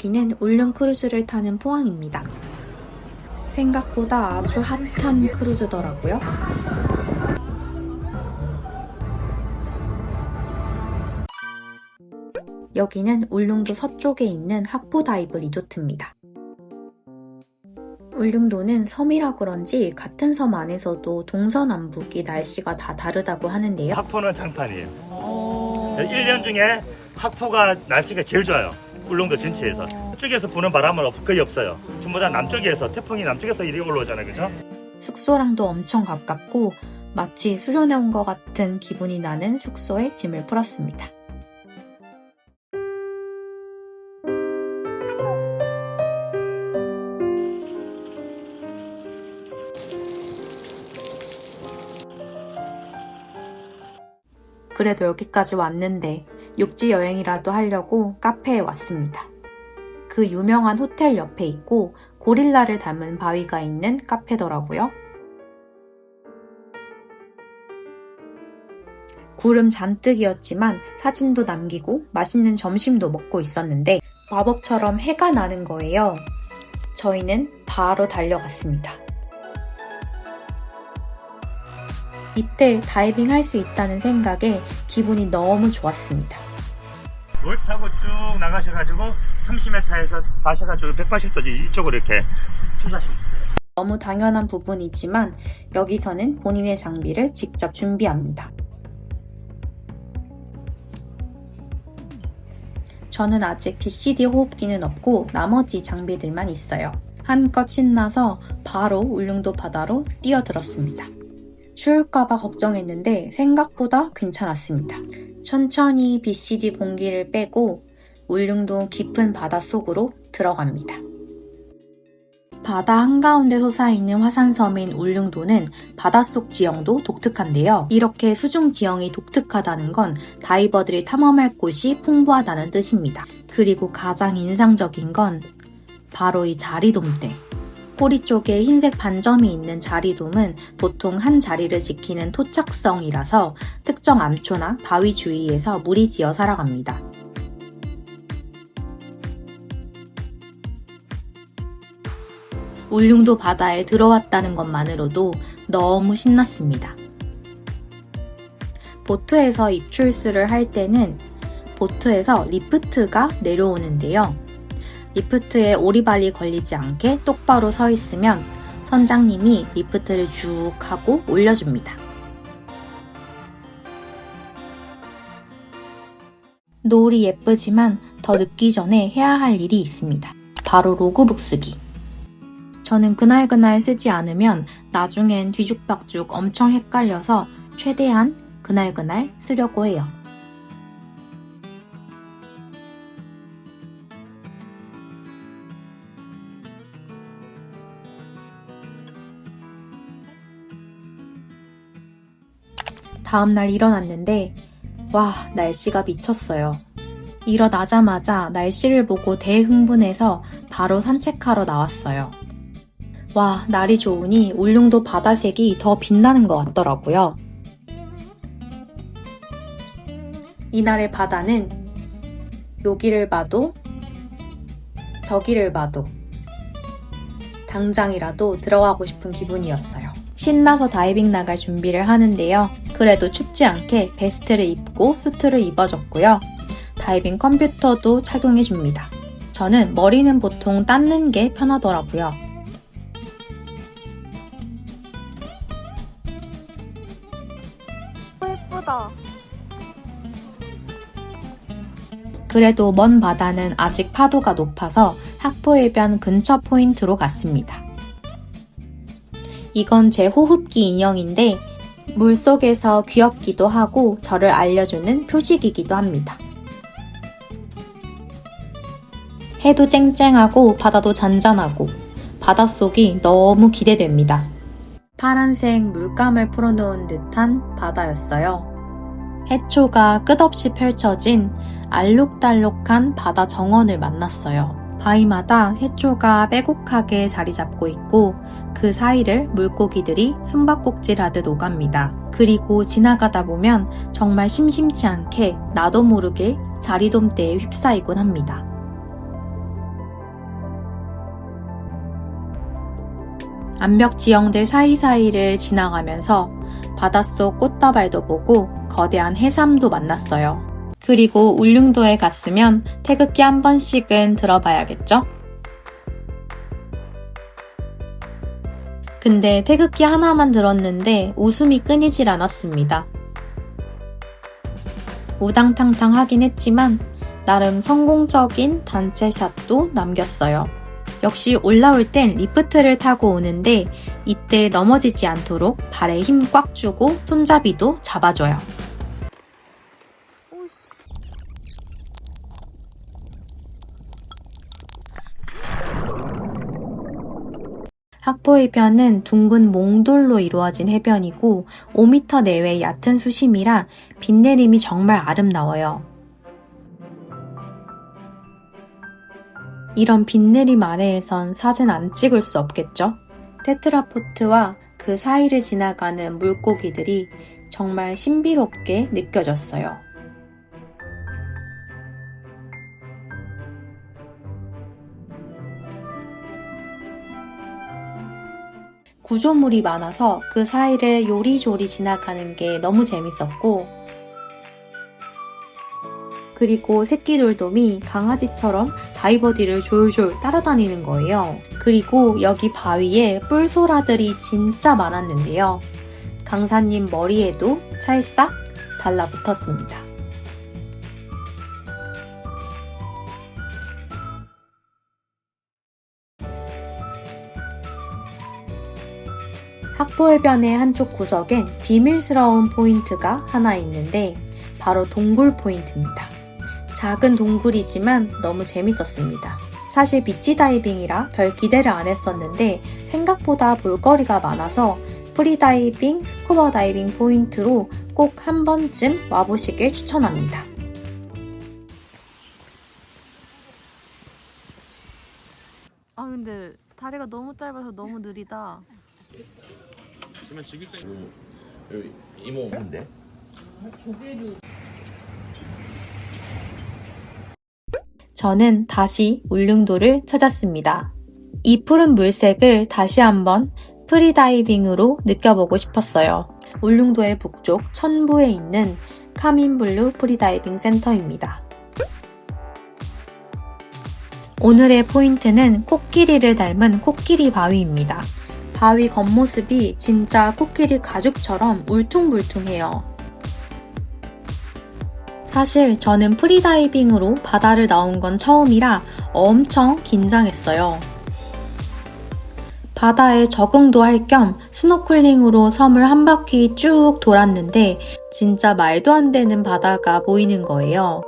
여기는 울릉 크루즈를 타는 포항입니다. 생각보다 아주 핫한 크루즈더라고요. 여기는 울릉도 서쪽에 있는 학포다이브 리조트입니다. 울릉도는 섬이라 그런지 같은 섬 안에서도 동서남북이 날씨가 다 다르다고 하는데요. 학포는 장판이에요. 1년 중에 학포가 날씨가 제일 좋아요. 울릉도 전체에서. 서쪽에서 부는 바람은 거의 없어요. 전부 다 남쪽에서, 태풍이 남쪽에서 이리 올라오잖아요. 그죠? 숙소랑도 엄청 가깝고 마치 수련회 온 것 같은 기분이 나는 숙소에 짐을 풀었습니다. 그래도 여기까지 왔는데 육지 여행이라도 하려고 카페에 왔습니다. 그 유명한 호텔 옆에 있고 고릴라를 닮은 바위가 있는 카페더라고요. 구름 잔뜩이었지만 사진도 남기고 맛있는 점심도 먹고 있었는데 마법처럼 해가 나는 거예요. 저희는 바로 달려갔습니다. 이때 다이빙 할 수 있다는 생각에 기분이 너무 좋았습니다. 롤 타고 쭉 나가셔가지고 30m에서 가셔가지고 180도 이쪽으로 이렇게 추가하시면 돼요. 너무 당연한 부분이지만 여기서는 본인의 장비를 직접 준비합니다. 저는 아직 BCD 호흡기는 없고 나머지 장비들만 있어요. 한껏 신나서 바로 울릉도 바다로 뛰어들었습니다. 추울까봐 걱정했는데 생각보다 괜찮았습니다. 천천히 BCD 공기를 빼고 울릉도 깊은 바닷속으로 들어갑니다. 바다 한가운데 솟아있는 화산섬인 울릉도는 바닷속 지형도 독특한데요. 이렇게 수중 지형이 독특하다는 건 다이버들이 탐험할 곳이 풍부하다는 뜻입니다. 그리고 가장 인상적인 건 바로 이 자리돔대. 꼬리 쪽에 흰색 반점이 있는 자리돔은 보통 한 자리를 지키는 토착성이라서 특정 암초나 바위 주위에서 무리지어 살아갑니다. 울릉도 바다에 들어왔다는 것만으로도 너무 신났습니다. 보트에서 입출수를 할 때는 보트에서 리프트가 내려오는데요. 리프트에 오리발이 걸리지 않게 똑바로 서 있으면 선장님이 리프트를 쭉 하고 올려줍니다. 노을이 예쁘지만 더 늦기 전에 해야 할 일이 있습니다. 바로 로그북 쓰기. 저는 그날그날 쓰지 않으면 나중엔 뒤죽박죽 엄청 헷갈려서 최대한 그날그날 쓰려고 해요. 다음날 일어났는데 와, 날씨가 미쳤어요. 일어나자마자 날씨를 보고 대흥분해서 바로 산책하러 나왔어요. 와, 날이 좋으니 울릉도 바다색이 더 빛나는 것 같더라고요. 이날의 바다는 여기를 봐도 저기를 봐도 당장이라도 들어가고 싶은 기분이었어요. 신나서 다이빙 나갈 준비를 하는데요. 그래도 춥지 않게 베스트를 입고 수트를 입어줬고요. 다이빙 컴퓨터도 착용해줍니다. 저는 머리는 보통 닦는 게 편하더라고요. 예쁘다. 그래도 먼 바다는 아직 파도가 높아서 학포해변 근처 포인트로 갔습니다. 이건 제 호흡기 인형인데 물속에서 귀엽기도 하고 저를 알려주는 표식이기도 합니다. 해도 쨍쨍하고 바다도 잔잔하고 바닷속이 너무 기대됩니다. 파란색 물감을 풀어놓은 듯한 바다였어요. 해초가 끝없이 펼쳐진 알록달록한 바다 정원을 만났어요. 바위마다 해초가 빼곡하게 자리 잡고 있고 그 사이를 물고기들이 숨바꼭질하듯 오갑니다. 그리고 지나가다 보면 정말 심심치 않게 나도 모르게 자리돔대에 휩싸이곤 합니다. 암벽 지형들 사이사이를 지나가면서 바닷속 꽃다발도 보고 거대한 해삼도 만났어요. 그리고 울릉도에 갔으면 태극기 한 번씩은 들어봐야겠죠? 근데 태극기 하나만 들었는데 웃음이 끊이질 않았습니다. 우당탕탕 하긴 했지만 나름 성공적인 단체샷도 남겼어요. 역시 올라올 땐 리프트를 타고 오는데 이때 넘어지지 않도록 발에 힘 꽉 주고 손잡이도 잡아줘요. 학포해변은 둥근 몽돌로 이루어진 해변이고 5m 내외의 얕은 수심이라 빛내림이 정말 아름다워요. 이런 빛내림 아래에선 사진 안 찍을 수 없겠죠? 테트라포트와 그 사이를 지나가는 물고기들이 정말 신비롭게 느껴졌어요. 구조물이 많아서 그 사이를 요리조리 지나가는 게 너무 재밌었고, 그리고 새끼 돌돔이 강아지처럼 다이버디를 졸졸 따라다니는 거예요. 그리고 여기 바위에 뿔소라들이 진짜 많았는데요. 강사님 머리에도 찰싹 달라붙었습니다. 학포해변의 한쪽 구석엔 비밀스러운 포인트가 하나 있는데 바로 동굴 포인트입니다. 작은 동굴이지만 너무 재밌었습니다. 사실 비치 다이빙이라 별 기대를 안 했었는데 생각보다 볼거리가 많아서 프리다이빙, 스쿠버 다이빙 포인트로 꼭 한 번쯤 와보시길 추천합니다. 아 근데 다리가 너무 짧아서 너무 느리다. 그러면 지금 여기 이모 근데 저는 다시 울릉도를 찾았습니다. 이 푸른 물색을 다시 한번 프리다이빙으로 느껴보고 싶었어요. 울릉도의 북쪽 천부에 있는 카민블루 프리다이빙 센터입니다. 오늘의 포인트는 코끼리를 닮은 코끼리 바위입니다. 바위 겉모습이 진짜 코끼리 가죽처럼 울퉁불퉁해요. 사실 저는 프리다이빙으로 바다를 나온 건 처음이라 엄청 긴장했어요. 바다에 적응도 할 겸 스노클링으로 섬을 한 바퀴 쭉 돌았는데 진짜 말도 안 되는 바다가 보이는 거예요.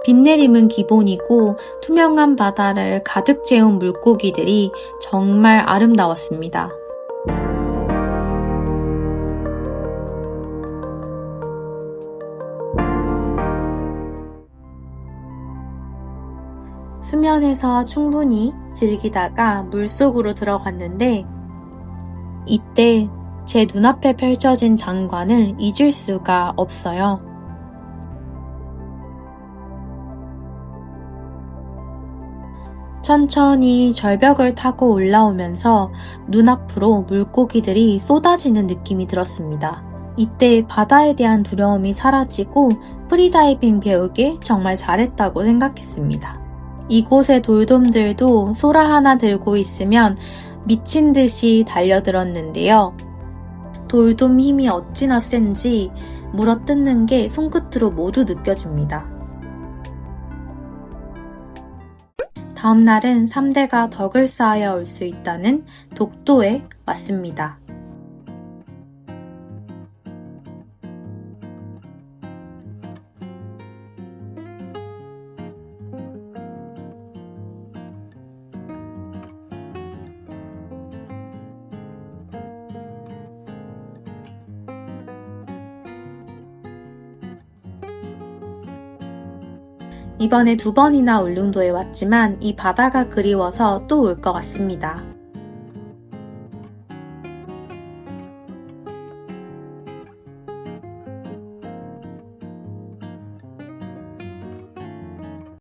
빛내림은 기본이고 투명한 바다를 가득 채운 물고기들이 정말 아름다웠습니다. 수면에서 충분히 즐기다가 물속으로 들어갔는데 이때 제 눈앞에 펼쳐진 장관을 잊을 수가 없어요. 천천히 절벽을 타고 올라오면서 눈앞으로 물고기들이 쏟아지는 느낌이 들었습니다. 이때 바다에 대한 두려움이 사라지고 프리다이빙 배우길 정말 잘했다고 생각했습니다. 이곳의 돌돔들도 소라 하나 들고 있으면 미친 듯이 달려들었는데요. 돌돔 힘이 어찌나 센지 물어뜯는 게 손끝으로 모두 느껴집니다. 다음 날은 3대가 덕을 쌓아야 올 수 있다는 독도에 왔습니다. 이번에 2번이나 울릉도에 왔지만 이 바다가 그리워서 또 올 것 같습니다.